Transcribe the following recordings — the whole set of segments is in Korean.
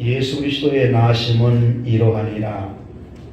예수 그리스도의 나심은 이러하니라.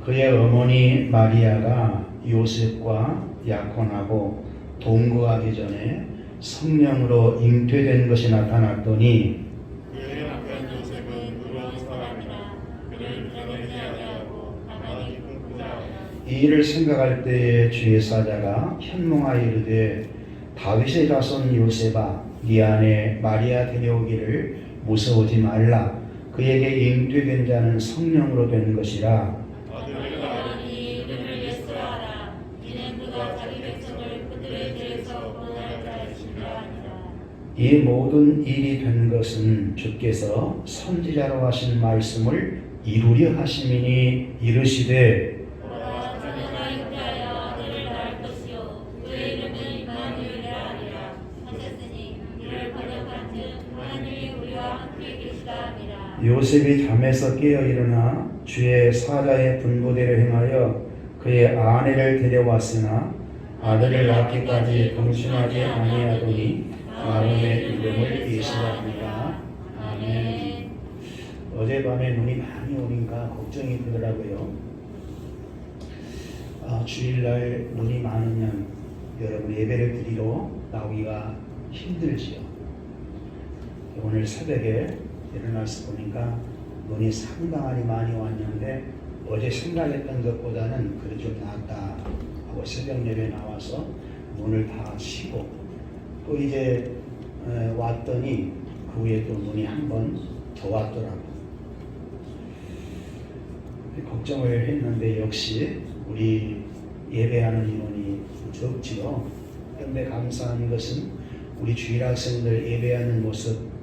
그의 어머니 마리아가 요셉과 약혼하고 동거하기 전에 성령으로 잉태된 것이 나타났더니 그의 남편 요셉은 의로운 사람이라 그를 변호하지 아니하고 가만히 품고자 하여 이 일을 생각할 때에 주의 사자가 현몽하여 이르되 다윗의 자손 요셉아 네 아내 마리아 데려오기를 무서워하지 말라. 그에게 잉태된 자는 성령으로 된 것이라. 아들을 낳으니 이름을 예수라 하라. 이는 그가 자기 백성을 그들의 죄에서 구원할 자이심이라 하니라. 이 모든 일이 된 것은 주께서 선지자로 하신 말씀을 이루려 하심이니 이르시되 보라 자녀가 잉태하여 아들을 낳을 것이요 그의 이름은 임마누엘이라 하리라. 하셨으니 이를 번역한즉 하나님이 우리와 함께 계시다 함이라. 요셉이 잠에서 깨어 일어나 주의 사자의 분부대로 행하여 그의 아내를 데려왔으나 아들을 낳기까지 동심하지 아니하더니 마음의 이름을 예수라 하니라. 아멘. 어젯밤에 눈이 많이 오니까 걱정이 되더라고요. 주일날 눈이 많으면 여러분 예배를 드리러 나오기가 힘들지요. 오늘 새벽에 일어나서 보니까 눈이 상당히 많이 왔는데 어제 생각했던 것보다는 그래도 좀 낫다 하고 새벽 예배 나와서 눈을 다 쉬고 또 이제 왔더니 그 후에 또 눈이 한 번 더 왔더라고. 걱정을 했는데 역시 우리 예배하는 인원이 적지요. 그런데 감사한 것은 우리 주일학생들 예배하는 모습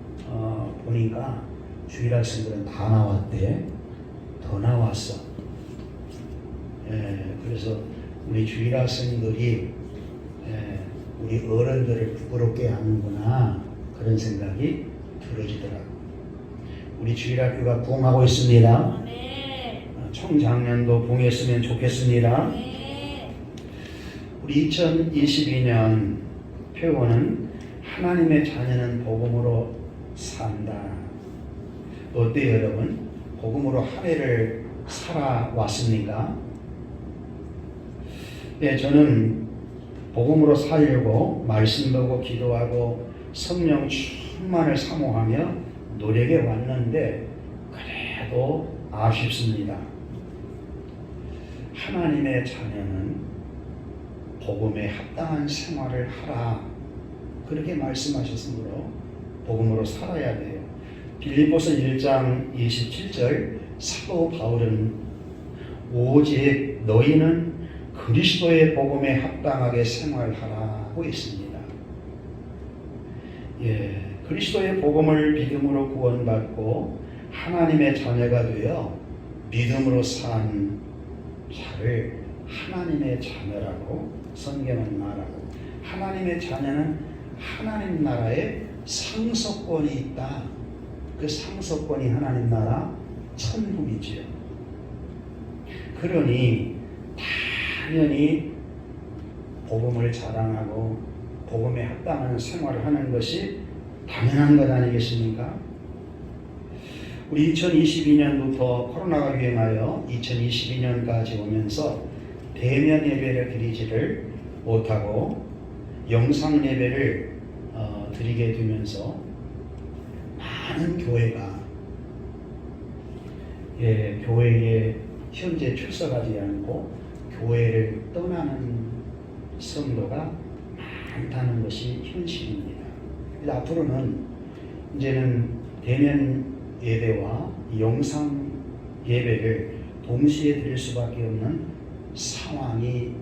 보니까 주일학생들은 다 나왔대. 더 나왔어. 그래서 우리 주일학생들이 우리 어른들을 부끄럽게 하는구나 그런 생각이 들어지더라고. 우리 주일학교가 부흥하고 있습니다. 총작년도 부흥했으면 좋겠습니다. 우리 2022년 표어는 하나님의 자녀는 복음으로 산다. 어때요 여러분? 복음으로 한 해를 살아왔습니까? 네, 저는 복음으로 살려고 말씀 보고 기도하고 성령 충만을 사모하며 노력해 왔는데 그래도 아쉽습니다. 하나님의 자녀는 복음에 합당한 생활을 하라. 그렇게 말씀하셨으므로 복음으로 살아야 돼요. 빌립보서 1장 27절 사도 바울은 오직 너희는 그리스도의 복음에 합당하게 생활하라고 했습니다. 그리스도의 복음을 믿음으로 구원받고 하나님의 자녀가 되어 믿음으로 산 자를 하나님의 자녀라고 성경은 말하고 하나님의 자녀는 하나님 나라에 상속권이 있다. 그 상속권이 하나님 나라 천국이지요. 그러니 당연히 복음을 자랑하고 복음에 합당한 생활을 하는 것이 당연한 것 아니겠습니까? 우리 2022년부터 코로나가 유행하여 2022년까지 오면서 대면 예배를 드리지를 못하고 영상 예배를 드리게 되면서 많은 교회가 교회에 현재 출석하지 않고 교회를 떠나는 성도가 많다는 것이 현실입니다. 그래서 앞으로는 이제는 대면 예배와 영상 예배를 동시에 드릴 수밖에 없는 상황이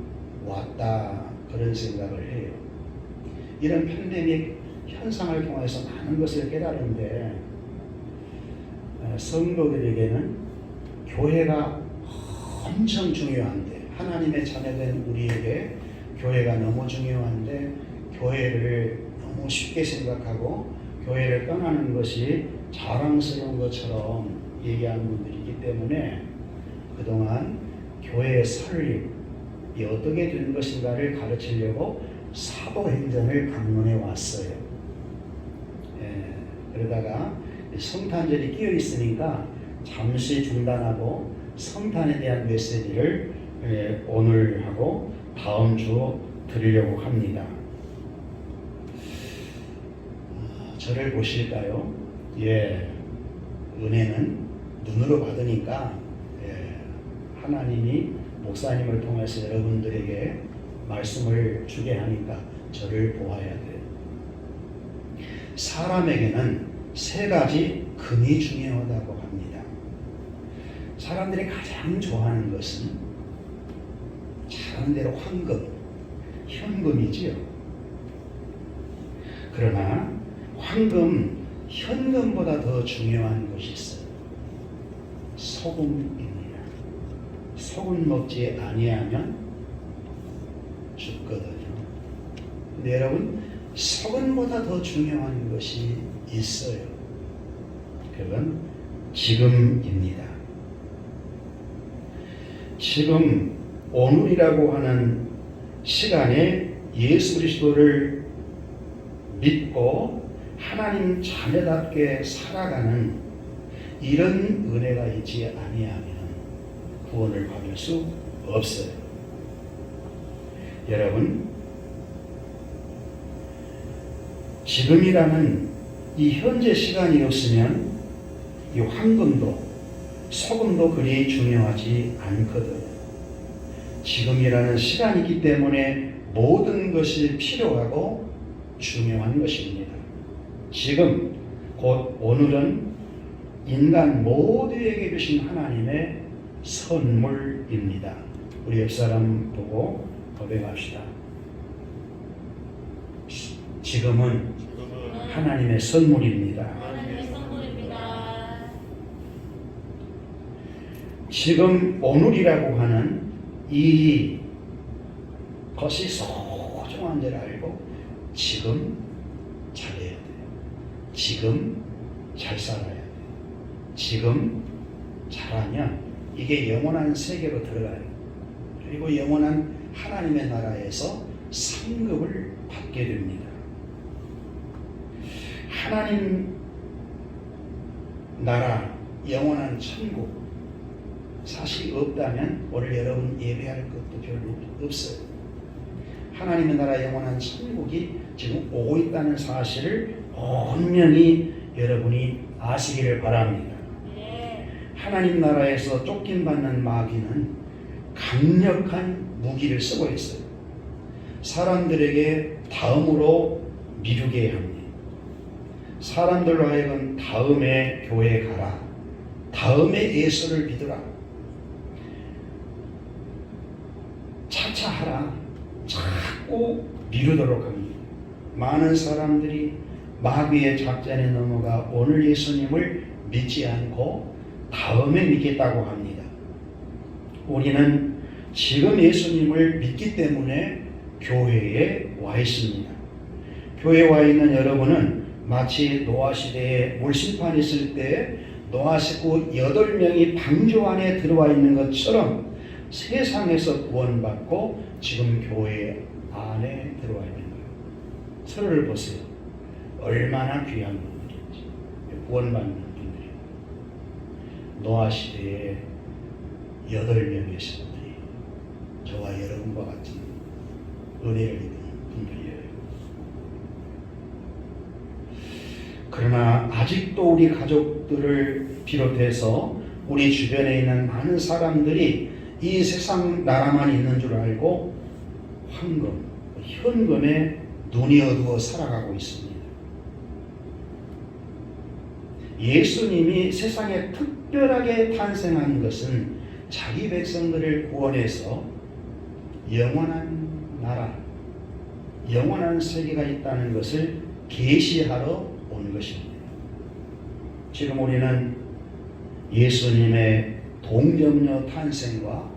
왔다 그런 생각을 해요. 이런 팬데믹 현상을 통해서 많은 것을 깨달은데 성도들에게는 교회가 엄청 중요한데 하나님의 자녀된 우리에게 교회가 너무 중요한데 교회를 너무 쉽게 생각하고 교회를 떠나는 것이 자랑스러운 것처럼 얘기하는 분들이 있기 때문에 그동안 교회의 설립이 어떻게 된 것인가를 가르치려고 사도행전을 강론해 왔어요. 그러다가 성탄절이 끼어 있으니까 잠시 중단하고 성탄에 대한 메시지를 오늘 하고 다음 주 드리려고 합니다. 저를 보실까요? 예, 은혜는 눈으로 받으니까 하나님이 목사님을 통해서 여러분들에게 말씀을 주게 하니까 저를 보아야 돼요. 사람에게는 세 가지 금이 중요하다고 합니다. 사람들이 가장 좋아하는 것은 잘 아는 대로 황금, 현금이지요. 그러나 황금, 현금보다 더 중요한 것이 있어요. 소금입니다. 소금 먹지 아니하면 죽거든요. 근데 여러분, 소금보다 더 중요한 것이 있어요. 그건 지금입니다. 지금 오늘이라고 하는 시간에 예수 그리스도를 믿고 하나님 자녀답게 살아가는 이런 은혜가 있지 아니하면 구원을 받을 수 없어요. 여러분, 지금이라는 이 현재 시간이 없으면 이 황금도 소금도 그리 중요하지 않거든요. 지금이라는 시간이기 때문에 모든 것이 필요하고 중요한 것입니다. 지금 곧 오늘은 인간 모두에게 주신 하나님의 선물입니다. 우리 옆사람 보고 고백합시다. 지금은 하나님의 선물입니다. 하나님의 선물입니다. 지금 오늘이라고 하는 이 것이 소중한 줄 알고 지금 잘해야 돼요. 지금 잘 살아야 돼요. 지금 잘하면 이게 영원한 세계로 들어가요. 그리고 영원한 하나님의 나라에서 상급을 받게 됩니다. 하나님 나라, 영원한 천국 사실 없다면 오늘 여러분 예배할 것도 별로 없어요. 하나님의 나라 영원한 천국이 지금 오고 있다는 사실을 분명히 여러분이 아시기를 바랍니다. 하나님 나라에서 쫓김받는 마귀는 강력한 무기를 쓰고 있어요. 사람들에게 다음으로 미루게 합니다. 사람들로 하여금 다음에 교회에 가라. 다음에 예수를 믿으라. 차차 하라. 자꾸 미루도록 합니다. 많은 사람들이 마귀의 작전에 넘어가 오늘 예수님을 믿지 않고 다음에 믿겠다고 합니다. 우리는 지금 예수님을 믿기 때문에 교회에 와 있습니다. 교회에 와 있는 여러분은 마치 노아 시대에 물심판이 있을 때 노아 식구 8명이 방주 안에 들어와 있는 것처럼 세상에서 구원받고 지금 교회 안에 들어와 있는 거예요. 서로를 보세요. 얼마나 귀한 분들인지. 구원받는 분들이. 노아 시대에 8명의 신들이 저와 여러분과 같은 은혜를 입은 분들이에요. 그러나 아직도 우리 가족들을 비롯해서 우리 주변에 있는 많은 사람들이 이 세상 나라만 있는 줄 알고 황금, 현금에 눈이 어두워 살아가고 있습니다. 예수님이 세상에 특별하게 탄생한 것은 자기 백성들을 구원해서 영원한 나라, 영원한 세계가 있다는 것을 계시하러 온 것입니다. 지금 우리는 예수님의 동정녀 탄생과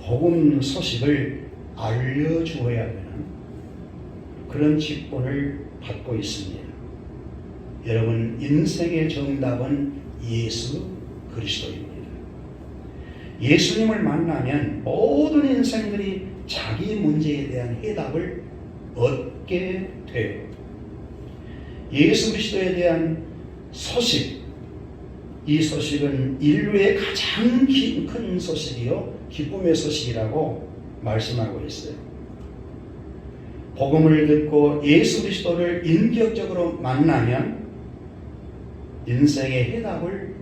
복음 소식을 알려주어야 되는 그런 직분을 받고 있습니다. 여러분, 인생의 정답은 예수 그리스도입니다. 예수님을 만나면 모든 인생들이 자기 문제에 대한 해답을 얻게 돼요. 예수 그리스도에 대한 소식, 이 소식은 인류의 가장 큰 소식이요 기쁨의 소식이라고 말씀하고 있어요. 복음을 듣고 예수 그리스도를 인격적으로 만나면 인생의 해답을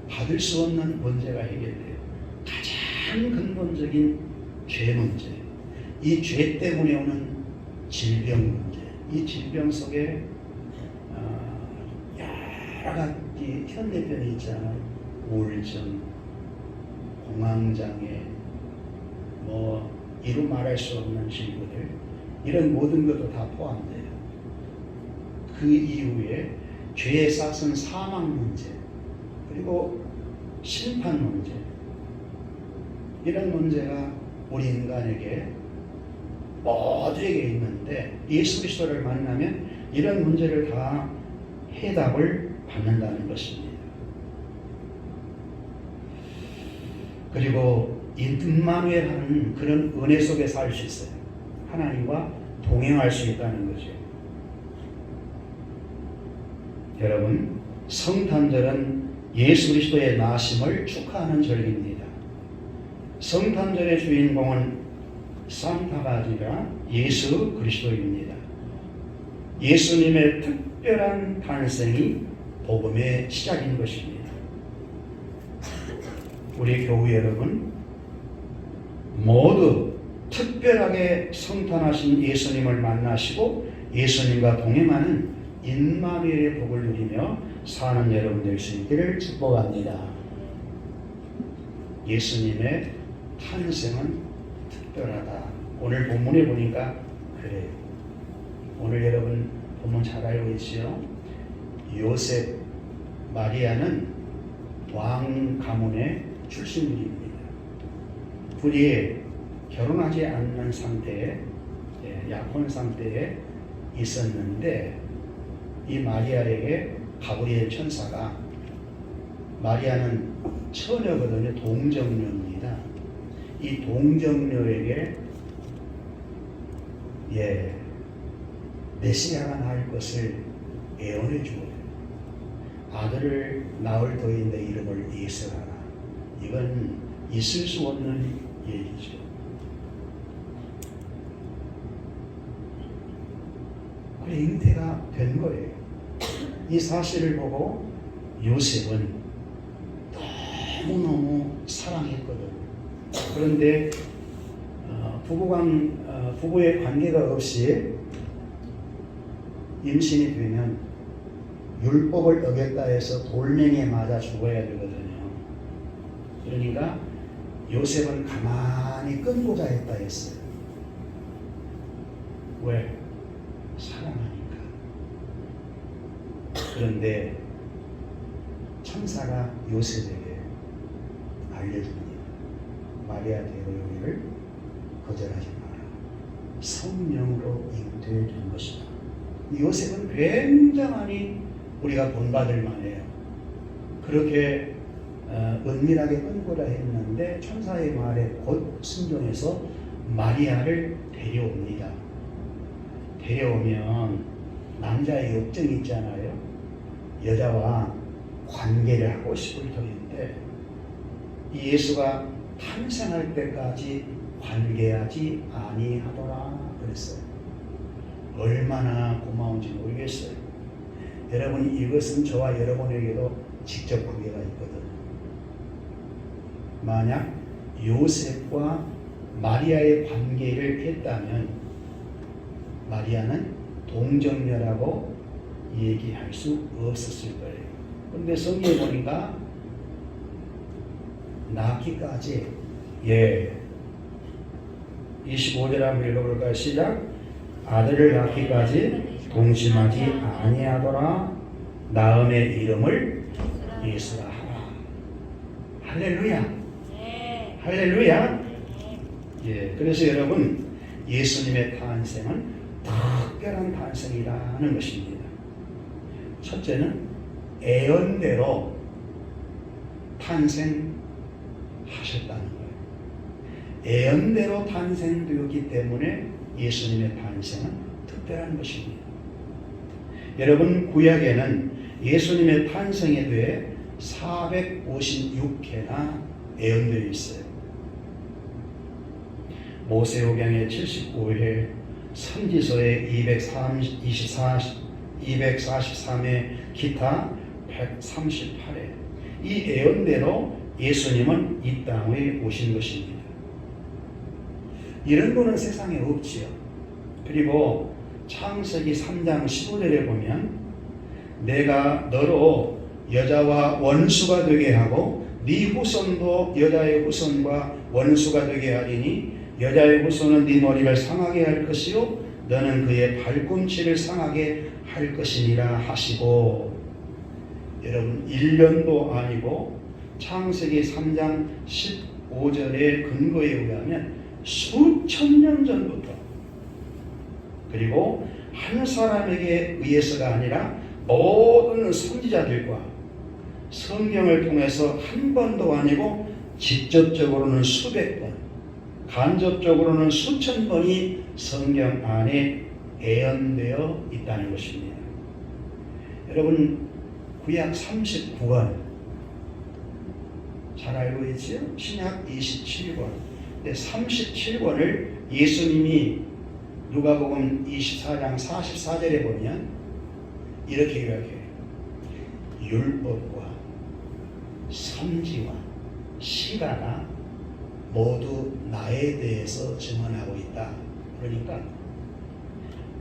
받을 수 없는 문제가 해결돼요. 가장 근본적인 죄 문제, 이 죄 때문에 오는 질병 문제, 이 질병 속에 여러 가지 현대병이 있잖아요. 우울증, 공황장애, 이루 말할 수 없는 질병들, 이런 모든 것도 다 포함돼요. 그 이후에 죄에 쌓은 사망 문제, 그리고 심판 문제, 이런 문제가 우리 인간에게 모두에게 있는데 예수 그리스도를 만나면 이런 문제를 다 해답을 받는다는 것입니다. 그리고 임마누엘하는 그런 은혜 속에 살 수 있어요. 하나님과 동행할 수 있다는 거죠. 여러분, 성탄절은 예수 그리스도의 나심을 축하하는 절기입니다. 성탄절의 주인공은 산타가 아니라 예수 그리스도입니다. 예수님의 특별한 탄생이 복음의 시작인 것입니다. 우리 교우 여러분, 모두 특별하게 성탄하신 예수님을 만나시고 예수님과 동행하는 임마누엘의 복을 누리며 사는 여러분 될 수 있기를 축복합니다. 예수님의 탄생은 특별하다. 오늘 본문에 보니까 그래요. 오늘 여러분 본문 잘 알고 있죠? 요셉, 마리아는 왕 가문의 출신들입니다. 둘이 결혼하지 않는 상태에, 약혼 상태에 있었는데 이 마리아에게 가브리엘 천사가, 마리아는 처녀거든요. 동정녀입니다. 이 동정녀에게 메시아가 낳을 것을 예언해 주어요. 아들을 낳을 터인데 이름을 예수라라. 이건 있을 수 없는 얘기죠. 그래, 잉태가 된 거예요. 이 사실을 보고 요셉은 너무너무 사랑했거든. 그런데 부부의 관계가 없이 임신이 되면 율법을 어겼다 해서 돌멩이에 맞아 죽어야 되거든요. 그러니까 요셉은 가만히 끊고자 했다 했어요. 왜? 사랑하니까. 그런데 천사가 요셉에게 알려줍니다. 마리아 데려오기를 거절하지 마라. 성령으로 잉태된 것이다. 요셉은 굉장히 우리가 본받을 만해요. 그렇게 은밀하게 끊고자 했는데 천사의 말에 곧 순종해서 마리아를 데려옵니다. 데려오면 남자의 욕정이 있잖아요. 여자와 관계를 하고 싶을 터인데 이 예수가 탄생할 때까지 관계하지 아니하더라 그랬어요. 얼마나 고마운지 모르겠어요. 여러분, 이것은 저와 여러분에게도 직접 관계가 있거든요. 만약 요셉과 마리아의 관계를 했다면 마리아는 동정녀라고 얘기할 수 없었을 거예요. 그런데 성경에 보니까 낳기까지 25절 한번 읽어볼까요? 시작. 아들을 낳기까지 동심하지 아니하더라. 낳음의 이름을 예수라 하라. 할렐루야. 할렐루야. 그래서 여러분, 예수님의 탄생은 특별한 탄생이라는 것입니다. 첫째는 예언대로 탄생하셨다는 거예요. 예언대로 탄생되었기 때문에 예수님의 탄생은 특별한 것입니다. 여러분, 구약에는 예수님의 탄생에 대해 456회나 예언되어 있어요. 모세오경의 79회, 선지서의 243회, 기타 138회. 이 예언대로 예수님은 이 땅에 오신 것입니다. 이런 분은 세상에 없지요. 그리고 창세기 3장 15절에 보면 내가 너로 여자와 원수가 되게 하고 네 후손도 여자의 후손과 원수가 되게 하리니 여자의 후손은 네 머리를 상하게 할 것이요 너는 그의 발꿈치를 상하게 할 것이니라 하시고, 여러분 1년도 아니고 창세기 3장 15절의 근거에 의하면 수천 년 전부터, 그리고 한 사람에게 의해서가 아니라 모든 선지자들과 성경을 통해서 한 번도 아니고 직접적으로는 수백 번, 간접적으로는 수천 번이 성경 안에 예언되어 있다는 것입니다. 여러분 구약 39권 잘 알고 있지요? 신약 27권. 37권을 예수님이 누가복음 24장 44절에 보면 이렇게 이야기해요. 율법과 선지와 시가가 모두 나에 대해서 증언하고 있다. 그러니까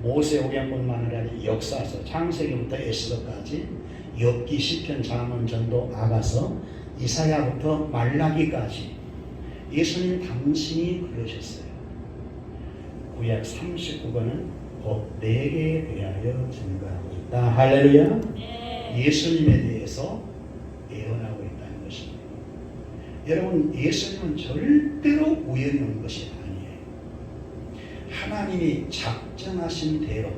모세오경뿐만 아니라 역사서 창세기부터 에스더까지 욥기, 시편, 잠언, 전도, 아가서, 이사야부터 말라기까지 예수님 당신이 그러셨어요. 구약 39권은 법 4개에 대하여 증거하고 있다. 할렐루야. 예수님에 대해서 예언하고 있다는 것입니다. 여러분 예수님은 절대로 우연히 온 것이 아니에요. 하나님이 작정하신 대로,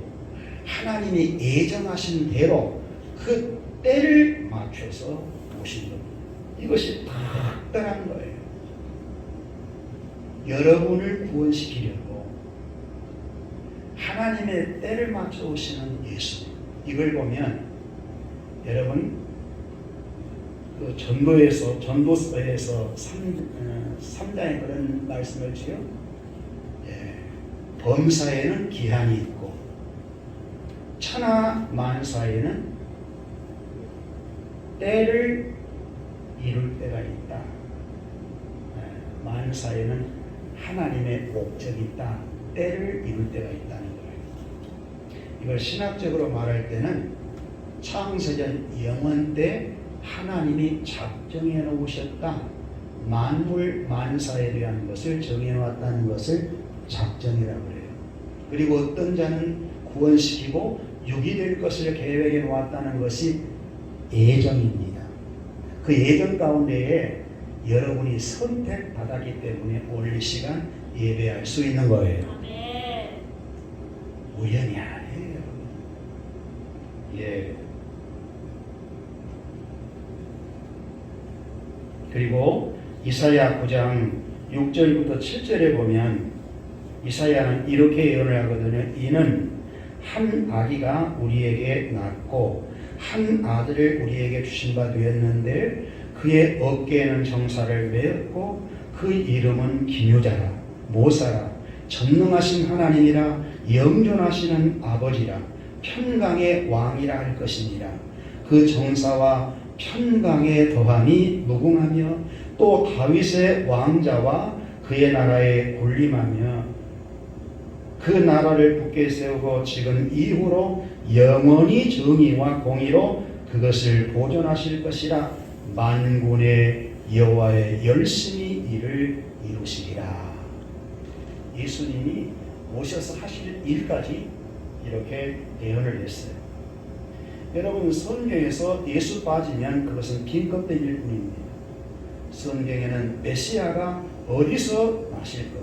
하나님이 예정하신 대로 그 때를 맞춰서 오신 겁니다. 이것이 특별한 거예요. 여러분을 구원시키려고 하나님의 때를 맞춰 오시는 예수님. 이걸 보면 여러분 그 전도서에서 3장에 그런 말씀을 지요. 범사에는 기한이 있고 천하 만사에는 때를 이룰 때가 있다. 만사에는 하나님의 목적이 있다. 때를 이룰 때가 있다는 거예요. 이걸 신학적으로 말할 때는 창세전 영원 때 하나님이 작정해 놓으셨다. 만물 만사에 대한 것을 정해 놓았다는 것을 작정이라고 그래요. 그리고 어떤 자는 구원시키고 육이 될 것을 계획해 놓았다는 것이 예정입니다. 그 예정 가운데에 여러분이 선택받았기 때문에 오늘 이 시간 예배할 수 있는 거예요. 우연이 아니에요. 예. 그리고 이사야 9장 6절부터 7절에 보면 이사야는 이렇게 예언을 하거든요. 이는 한 아기가 우리에게 낳고 한 아들을 우리에게 주신 바 되었는데 그의 어깨에는 정사를 메었고 그 이름은 기묘자라 모사라 전능하신 하나님이라 영존하시는 아버지라 편강의 왕이라 할 것이니라. 그 정사와 편강의 더함이 무궁하며 또 다윗의 왕자와 그의 나라에 군림하며 그 나라를 굳게 세우고 지금 이후로 영원히 정의와 공의로 그것을 보존하실 것이라. 만군의 여호와의 열심히 일을 이루시리라. 예수님이 오셔서 하실 일까지 이렇게 예언을 했어요. 여러분 성경에서 예수 빠지면 그것은 빈 껍데기일 뿐입니다. 성경에는 메시아가 어디서 나실 것,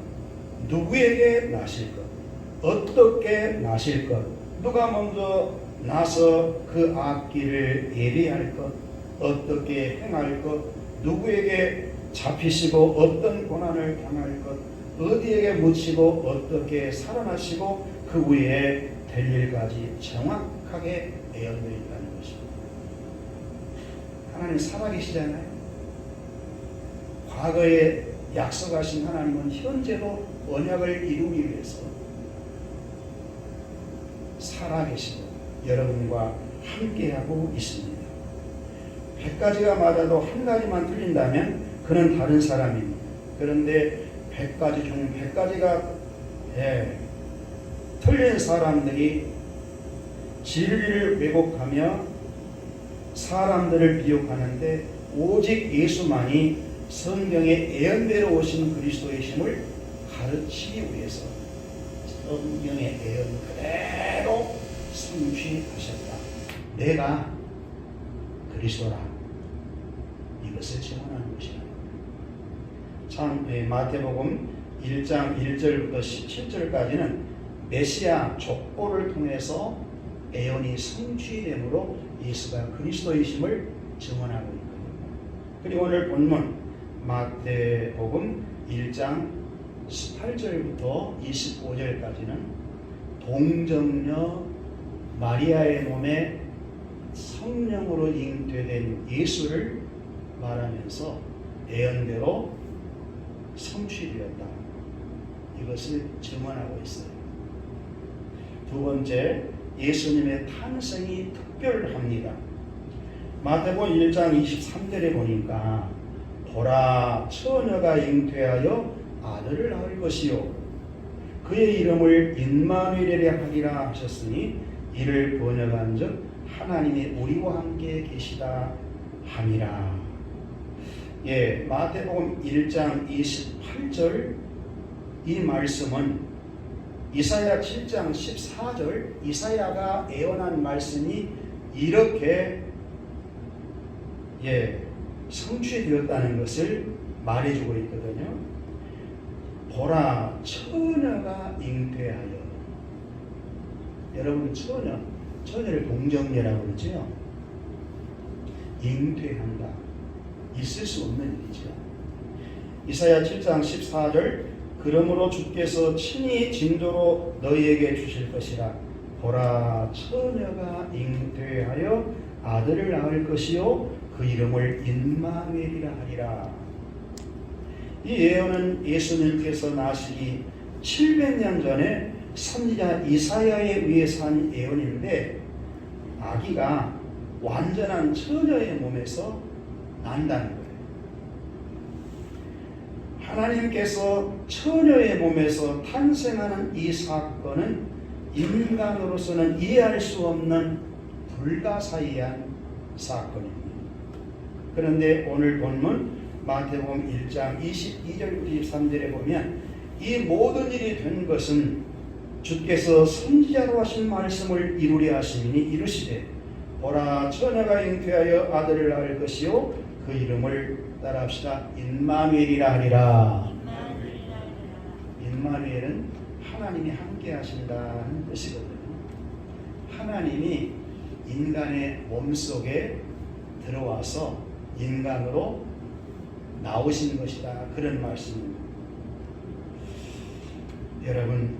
누구에게 나실 것, 어떻게 나실 것, 누가 먼저 나서 그 앞길을 예비할 것, 어떻게 행할 것, 누구에게 잡히시고 어떤 고난을 당할 것, 어디에게 묻히고 어떻게 살아나시고 그 후에 될 일까지 정확하게 예언되어 있다는 것입니다. 하나님 살아계시잖아요. 과거에 약속하신 하나님은 현재도 언약을 이루기 위해서 살아계시고 여러분과 함께하고 있습니다. 100가지가 맞아도 한 가지만 틀린다면 그는 다른 사람입니다. 그런데 100가지 중 100가지가 틀린 사람들이 진리를 왜곡하며 사람들을 비욕하는데 오직 예수만이 성경의 예언대로 오신 그리스도의 힘을 가르치기 위해서 성경의 예언 그대로 성취하셨다. 내가 그리스도라. 이것을 증언하는 것이다. 참 마태복음 1장 1절부터 17절까지는 메시아 족보를 통해서 예언이 성취되므로 예수가 그리스도이심을 증언하고 있거든요. 그리고 오늘 본문 마태복음 1장 18절부터 25절까지는 동정녀 마리아의 몸에 성령으로 잉태된 예수를 말하면서 예언대로 성취되었다. 이것을 증언하고 있어요. 두 번째, 예수님의 탄생이 특별합니다. 마태복음 1장 23절에 보니까 보라 처녀가 잉태하여 아들을 낳을 것이요 그의 이름을 임마누엘이라 하리라 하셨으니 이를 번역한즉 하나님이 우리와 함께 계시다 함이라. 마태복음 1장 28절 이 말씀은 이사야 7장 14절 이사야가 예언한 말씀이 이렇게 성취되었다는 것을 말해주고 있거든요. 보라 처녀가 잉태하여. 여러분 처녀를 동정녀라고 그러죠. 잉태한다. 있을 수 없는 일이죠. 이사야 7장 14절 그러므로 주께서 친히 징조로 너희에게 주실 것이라. 보라 처녀가 잉태하여 아들을 낳을 것이요 그 이름을 임마누엘이라 하리라. 이 예언은 예수님께서 나시기 700년 전에 선지자 이사야에 의해서 한 예언인데 아기가 완전한 처녀의 몸에서 난다는 거예요. 하나님께서 처녀의 몸에서 탄생하는 이 사건은 인간으로서는 이해할 수 없는 불가사의한 사건입니다. 그런데 오늘 본문 마태복음 1장 22절부터 23절에 보면 이 모든 일이 된 것은 주께서 선지자로 하신 말씀을 이루려 하심이니 이르시되 보라 처녀가 잉태하여 아들을 낳을 것이요 그 이름을 따라합시다. 임마누엘이라 하리라. 임마누엘은 하나님이 함께 하신다는 뜻이거든요. 하나님이 인간의 몸속에 들어와서 인간으로 나오신 것이다. 그런 말씀입니다. 여러분,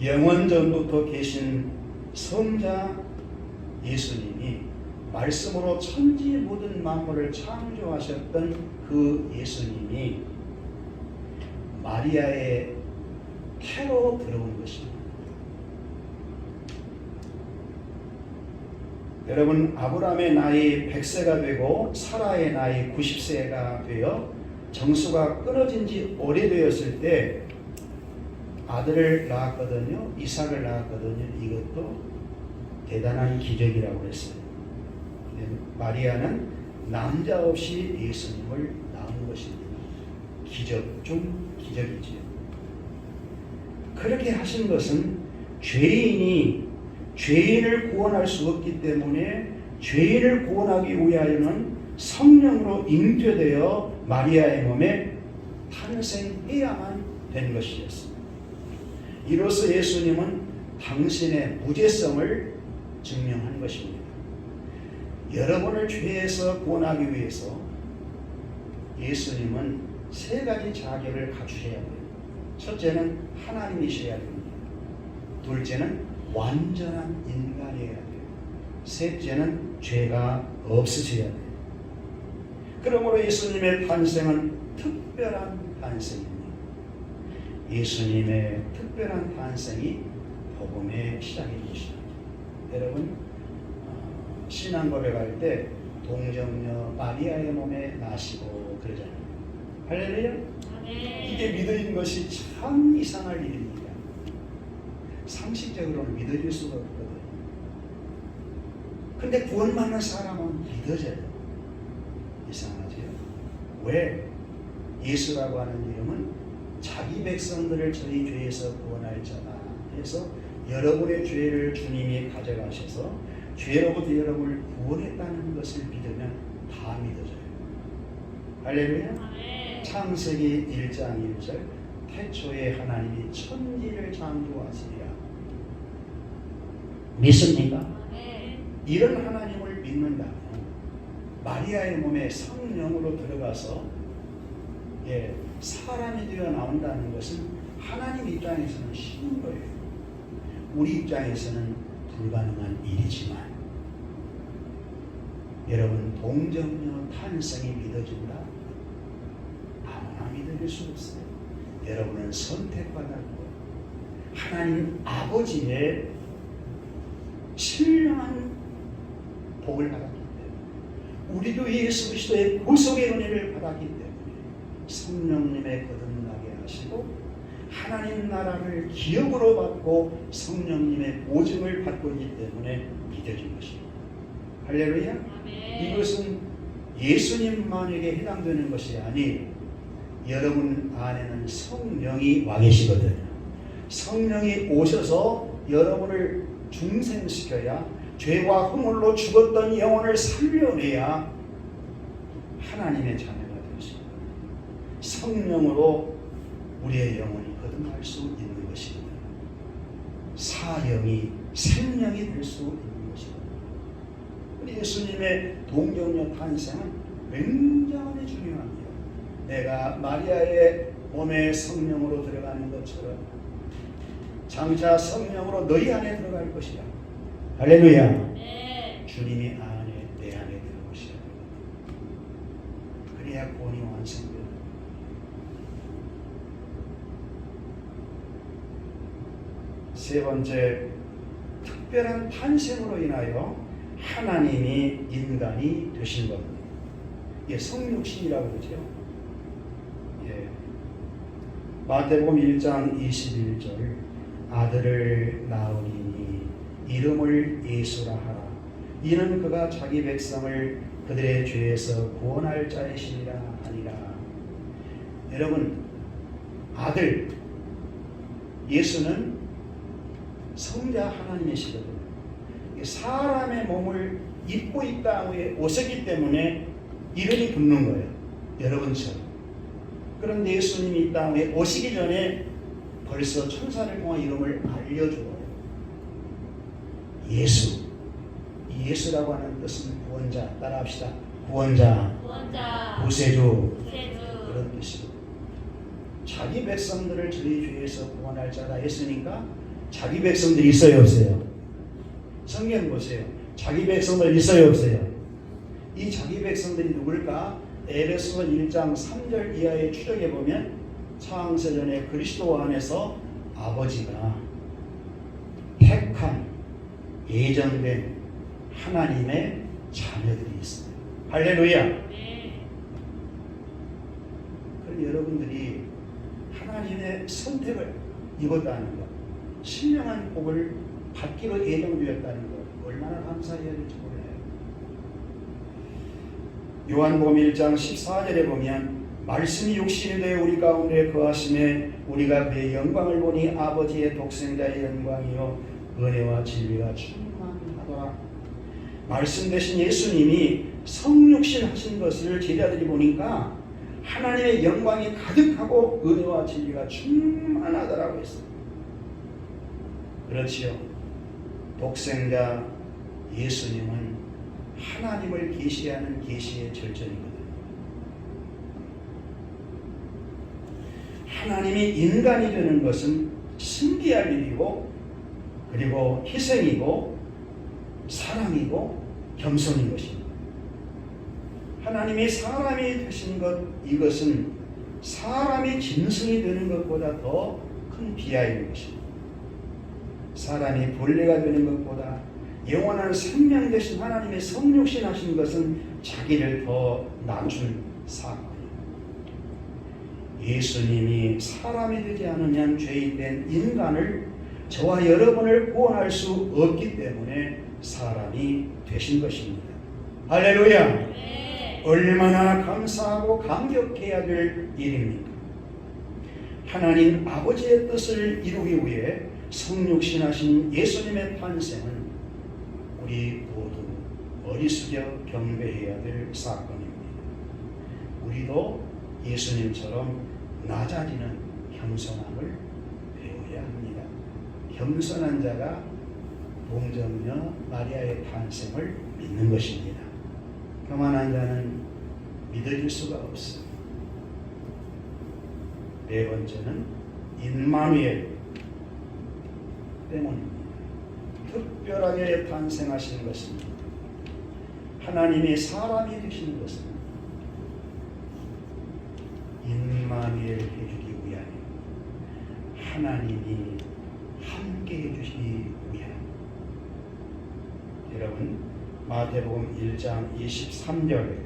영원전부터 계신 성자 예수님이 말씀으로 천지 모든 만물을 창조하셨던 그 예수님이 마리아의 태로 들어온 것입니다. 여러분, 아브라함의 나이 100세가 되고 사라의 나이 90세가 되어 정수가 끊어진 지 오래되었을 때 아들을 낳았거든요. 이삭을 낳았거든요. 이것도 대단한 기적이라고 했어요. 마리아는 남자 없이 예수님을 낳은 것입니다. 기적 중 기적이지요. 그렇게 하신 것은 죄인이 죄인을 구원할 수 없기 때문에 죄인을 구원하기 위하여는 성령으로 잉태되어 마리아의 몸에 탄생해야만 된 것이었습니다. 이로써 예수님은 당신의 무죄성을 증명한 것입니다. 여러분을 죄에서 구원하기 위해서 예수님은 세 가지 자격을 갖추셔야 돼요. 첫째는 하나님이셔야 됩니다. 둘째는 완전한 인간이어야 돼요. 셋째는 죄가 없으셔야 돼요. 그러므로 예수님의 탄생은 특별한 탄생입니다. 예수님의 특별한 탄생이 복음의 시작인 것이다. 여러분, 신앙 고백할 때 동정녀 마리아의 몸에 나시고 그러잖아요. 할렐루야. 이게 믿어진 것이 참 이상할 일입니다. 상식적으로는 믿어질 수가 없거든요. 근데 구원받는 사람은 믿어져요. 이상하죠? 왜? 예수라고 하는 이름은 자기 백성들을 저희 죄에서 구원할 자다 해서 여러분의 죄를 주님이 가져가셔서 죄로부터 여러분을 구원했다는 것을 믿으면 다 믿어져요. 할렐루야. 창세기 1장 1절 태초에 하나님이 천지를 창조하시리라. 믿습니까? 이런 하나님을 믿는다면 마리아의 몸에 성령으로 들어가서 사람이 되어 나온다는 것은 하나님 입장에서는 쉬운 거예요. 우리 입장에서는 불가능한 일이지만 여러분, 동정녀 탄생이 믿어진다? 아무나 믿어질 수 없어요. 여러분은 선택받았고 하나님 아버지의 신령한 복을 받았기 때문에, 우리도 예수 그리스도의 구속의 은혜를 받았기 때문에 성령님의 거듭나게 하시고 하나님 나라를 기업으로 받고 성령님의 보증을 받고 있기 때문에 믿어진 것입니다. 할렐루야. 이것은 예수님만에게 해당되는 것이 아니 여러분 안에는 성령이 와 계시거든요. 성령이 오셔서 여러분을 중생시켜야, 죄와 허물로 죽었던 영혼을 살려내야 하나님의 자녀가 될 수 있습니다. 성령으로 우리의 영혼이 거듭날 수 있는 것입니다. 사형이 생명이 될 수 있는 것입니다. 우리 예수님의 동정녀 탄생은 굉장히 중요합니다. 내가 마리아의 몸에 성령으로 들어가는 것처럼 장차 성령으로 너희 안에 들어갈 것이다. 할렐루야. 주님이 안에, 내 안에 들어오셔야 됩니다. 그래야 구원이 완성됩니다. 세 번째, 특별한 탄생으로 인하여 하나님이 인간이 되신 겁니다. 이게 성육신이라고 그러죠. 마태복음 1장 21절 아들을 낳으리니 이름을 예수라 하라. 이는 그가 자기 백성을 그들의 죄에서 구원할 자이시니라 하니라. 여러분, 아들 예수는 성자 하나님이시거든요. 사람의 몸을 입고 이 땅에 오셨기 때문에 이름이 붙는 거예요. 여러분처럼. 그런데 예수님이 이 땅에 오시기 전에 벌써 천사를 통한 이름을 알려줘요. 예수. 이 예수라고 하는 뜻은 구원자. 따라합시다. 구원자. 구세주. 그런 뜻이고, 자기 백성들을 저희 죄에서 구원할 자가 했으니까 자기 백성들이 있어요, 없어요? 성경 보세요. 자기 백성들 있어요, 없어요? 이 자기 백성들이 누굴까? 에베소서 1장 3절 이하에 추적해 보면 창세전에 그리스도 안에서 아버지가 택한, 예정된 하나님의 자녀들이 있어요. 할렐루야. 그럼 여러분들이 하나님의 선택을 입었다는 것, 신령한 복을 받기로 예정되었다는 것, 얼마나 감사해야 될지 몰라요. 요한복음 1장 14절에 보면 말씀이 육신이 되어 우리 가운데 거하심에 우리가 그의 영광을 보니 아버지의 독생자의 영광이요 은혜와 진리가 충만하더라. 말씀 되신 예수님이 성육신 하신 것을 제자들이 보니까 하나님의 영광이 가득하고 은혜와 진리가 충만하더라고 했어요. 그렇지요. 독생자 예수님은 하나님을 계시하는 계시의 절정이거든요. 하나님이 인간이 되는 것은 신기할 일이고, 그리고 희생이고, 사랑이고 겸손인 것입니다. 하나님이 사람이 되신 것, 이것은 사람이 짐승이 되는 것보다 더 큰 비하인 것입니다. 사람이 벌레가 되는 것보다 영원한 생명 되신 하나님의 성육신 하신 것은 자기를 더 낮춘 사건입니다. 예수님이 사람이 되지 않으면 죄인된 인간을, 저와 여러분을 구원할 수 없기 때문에 사람이 되신 것입니다. 할렐루야! 네. 얼마나 감사하고 감격해야 될 일입니까? 하나님 아버지의 뜻을 이루기 위해 성육신하신 예수님의 탄생은 우리 모두 어리숙여 경배해야 될 사건입니다. 우리도 예수님처럼 낮아지는 겸손함을 배워야 합니다. 겸손한 자가 동정녀 마리아의 탄생을 믿는 것입니다. 교만한 자는 믿어질 수가 없어요. 네 번째는 임마누엘 때문입니다. 특별하게 탄생하신 것입니다. 하나님이 사람이 되신 것은 임마누엘 해주기 위하여, 하나님이 함께 해주시기 위하여. 여러분, 마태복음 1장 23절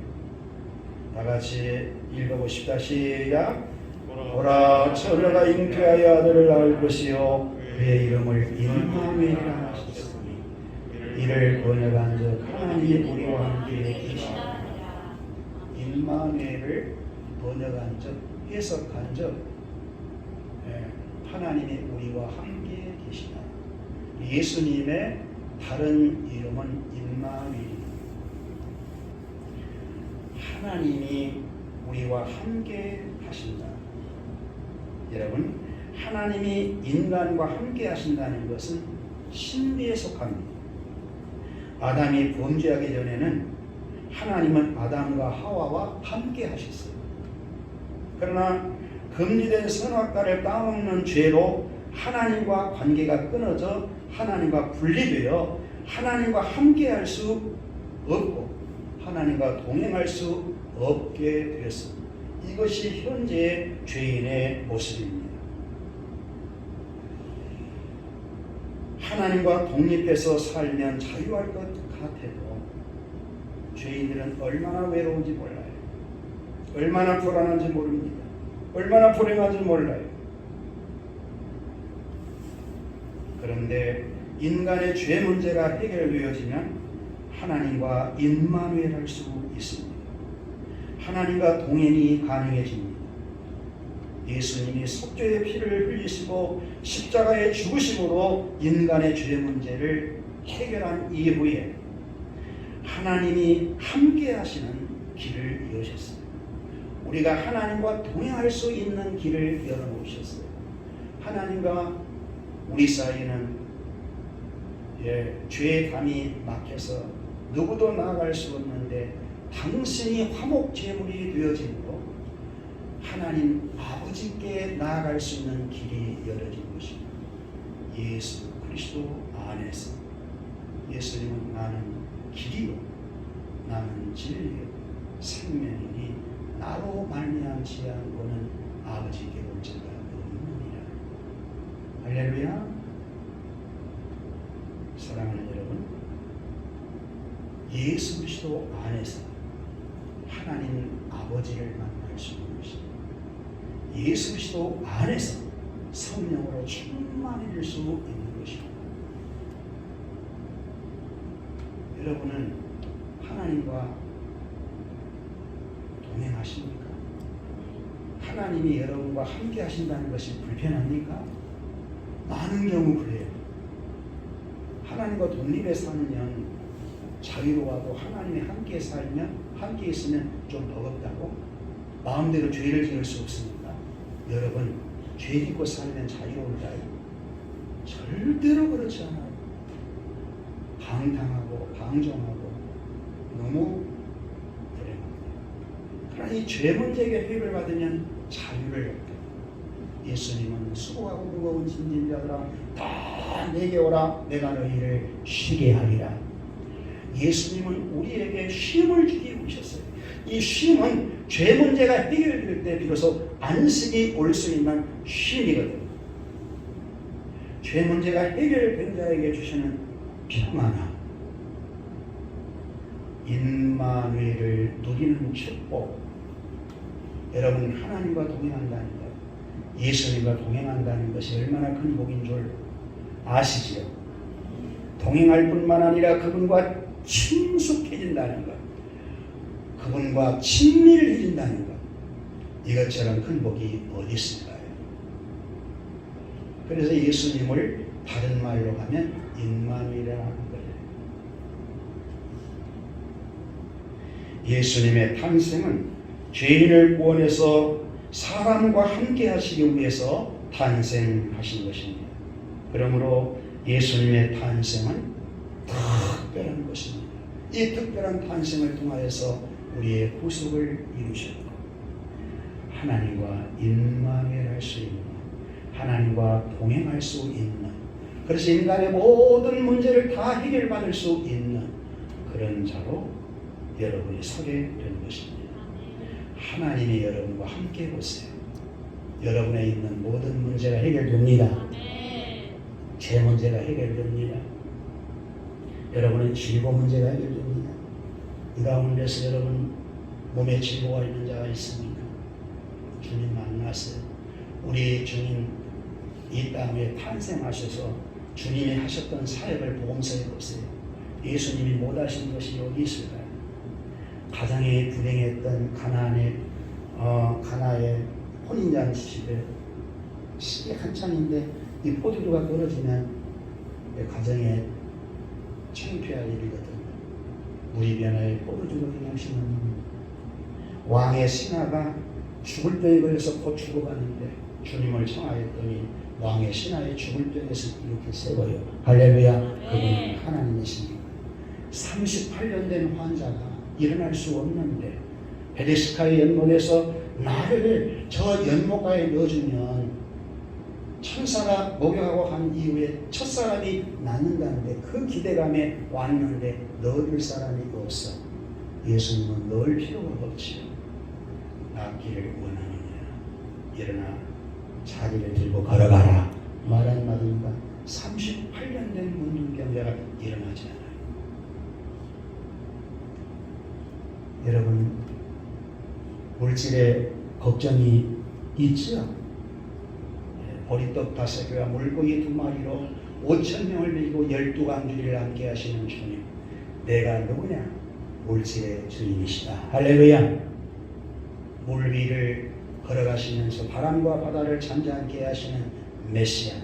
다 같이 읽어보십시다. 시작. 보라, 처녀가 잉태하여 아들을 낳을 것이요 그의 이름을 임마누엘이라 하셨으니 이를 번역한즉 하나님이 우리와 함께 계시다. 임마누엘을 번역한즉, 해석한즉 하나님이 우리와 함께 계시다. 예수님의 다른 이름은 임마누엘입니다. 하나님이 우리와 함께 하신다. 여러분, 하나님이 인간과 함께 하신다는 것은 신비에 속합니다. 아담이 범죄하기 전에는 하나님은 아담과 하와와 함께 하셨어요. 그러나 금지된 선악과를 따먹는 죄로 하나님과 관계가 끊어져 하나님과 분리되어 하나님과 함께 할 수 없고 하나님과 동행할 수 없게 되었습니다. 이것이 현재의 죄인의 모습입니다. 하나님과 독립해서 살면 자유할 것 같아도 죄인들은 얼마나 외로운지 몰라요. 얼마나 불안한지 모릅니다. 얼마나 불행한지 몰라요. 그런데 인간의 죄 문제가 해결되어지면 하나님과 임마누엘 할 수 있습니다. 하나님과 동행이 가능해집니다. 예수님이 속죄의 피를 흘리시고 십자가에 죽으심으로 인간의 죄 문제를 해결한 이후에 하나님이 함께 하시는 길을 여셨어요. 우리가 하나님과 동행할 수 있는 길을 열어놓으셨어요. 하나님과 우리 사이에는 죄의 담이 막혀서 누구도 나아갈 수 없는데 당신이 화목제물이 되어짐으로 하나님 아버지께 나아갈 수 있는 길이 열어진 것입니다. 예수 그리스도 안에서 예수님은 나는 길이요 나는 진리요 생명이니 나로 말미암지 않고는 아버지께 올 자가 없느니라. 할렐루야. 사랑하는 여러분, 예수 그리스도 안에서 하나님 아버지를 만날 수 있는 것입니다. 예수 그리스도 안에서 성령으로 충만해질 수 있는 것입니다. 여러분은 하나님과 동행하십니까? 하나님이 여러분과 함께 하신다는 것이 불편합니까? 많은 경우 그래요. 하나님과 독립해 살면 자유로워도 하나님이 함께 살면 함께 있으면 좀 버겁다고 마음대로 죄를 지을 수 없습니다. 여러분, 죄 짓고 살면 자유로울까요? 절대로 그렇지 않아요. 방탕하고 방종하고 너무 불행합니다. 그러나 이 죄 문제 해결을 받으면 자유를 얻게. 예수님은 수고하고 무거운 짐진 자들아 다 내게 오라 내가 너희를 쉬게 하리라. 예수님은 우리에게 쉼을 주기 오셨어요. 이 쉼은 죄 문제가 해결될 때 비로소 안식이 올 수 있는 쉼이거든요. 죄 문제가 해결된 자에게 주시는 평안함, 임마누엘을 누리는 축복. 여러분, 하나님과 동행한다는 것, 예수님과 동행한다는 것이 얼마나 큰 복인 줄 아시지요? 동행할 뿐만 아니라 그분과 친숙해진다는 것, 그분과 친밀해진다는 것, 이것처럼 큰 복이 어디 있을까요? 그래서 예수님을 다른 말로 하면 임마누엘이라는 거예요. 예수님의 탄생은 죄인을 구원해서 사람과 함께 하시기 위해서 탄생하신 것입니다. 그러므로 예수님의 탄생은 특별한 것입니다. 이 특별한 탄생을 통하여서 우리의 구속을 이루셨고 하나님과 임마누엘 할 수 있는, 하나님과 동행할 수 있는, 그래서 인간의 모든 문제를 다 해결받을 수 있는 그런 자로 여러분이 서게 된 것입니다. 하나님이 여러분과 함께 보세요. 여러분에 있는 모든 문제가 해결됩니다. 제 문제가 해결됩니다. 여러분의 즐거운 문제가 해결됩니다. 이 가운데서 여러분 몸에 질고가 있는 자가 있습니까? 주님 만나세요. 우리 주님 이 땅에 탄생하셔서 주님이 하셨던 사역을 보험서해 보세요. 예수님이 못하신 것이 여기 있을까요? 가장이 불행했던 가나의 혼인잔치집에 시기 한창인데 이 포도주가 떨어지면 가정에 창피할 일이거든요. 우리 변화에 포도주로 행하시는 왕의 신하가 죽을 병에 걸려서 곧 죽어가는데 주님을 청하였더니 왕의 신하의 죽을 병에서 이렇게 세워요. 할렐루야. 그분은 하나님이십니다. 38년 된 환자가 일어날 수 없는데 베데스다의 연못에서 나를 저 연못가에 넣어주면 천사가 목욕하고 한 이후에 첫사람이 낳는다는데 그 기대감에 왔는데 넣어줄 사람이 없어. 예수님은 넣을 필요가 없지요. 낳기를 원하느냐 일어나 자리를 들고 걸어가라 말 한마디인가 38년 된 문둥병자가 일어나지 않아요. 여러분 물질에 걱정이 있죠? 보리떡 5개와 물고기 2마리로 5,000명을 먹이고 12강주리를 함께 하시는 주님, 내가 누구냐? 물질의 주인이시다. 할렐루야. 물 위를 걸어가시면서 바람과 바다를 잠잠케 하시는 메시아,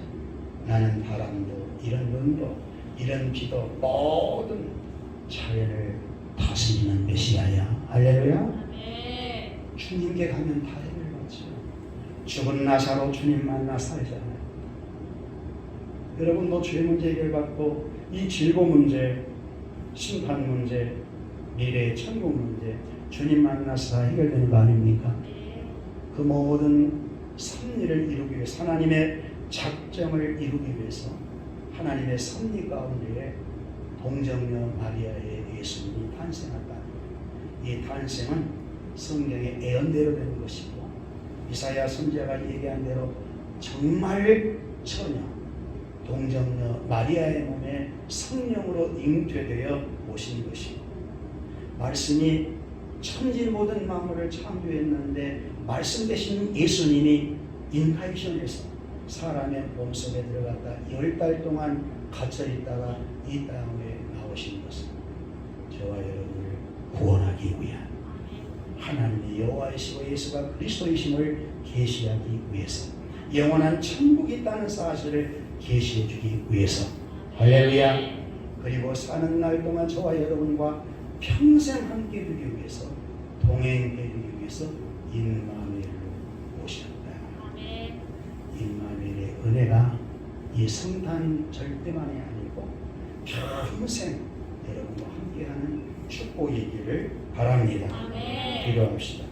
나는 바람도 이런 눈도 이런 비도 모든 자연을 다스리는 메시아야. 할렐루야. 주님께 가면 다 해결받죠. 죽은 나사로 주님 만나 살잖아요. 여러분 뭐 죄 문제 해결받고 이 질고 문제, 심판 문제, 미래의 천국 문제 주님 만나서 다 해결되는 거 아닙니까? 그 모든 섭리를 이루기 위해서 하나님의 작정을 이루기 위해서 하나님의 섭리 가운데에 동정녀 마리아의 예수님이 탄생했다. 이 탄생은 성경의 예언대로 된 것이고 이사야 선지자가 얘기한 대로 정말 처녀 동정녀 마리아의 몸에 성령으로 잉태되어 오신 것이고 말씀이 천지 모든 만물을 창조했는데 말씀 되신 예수님이 인카이션에서 사람의 몸속에 들어갔다 10달 동안 갇혀 있다가 이 땅에 나오신 것은 저와 여러분을 구원하기 위한 하나님의 여호와이시고 예수가 그리스도이심을 계시하기 위해서 영원한 천국이 있다는 사실을 계시해 주기 위해서 할렐루야. 그리고 사는 날 동안 저와 여러분과 평생 함께 두기 위해서 동행해 주기 위해서 임마누엘로 오셨다. 임마누엘의 은혜가 이 성탄 절대만이 아니고 평생 여러분과 함께하는 축복이기를 바랍니다. 기도합시다.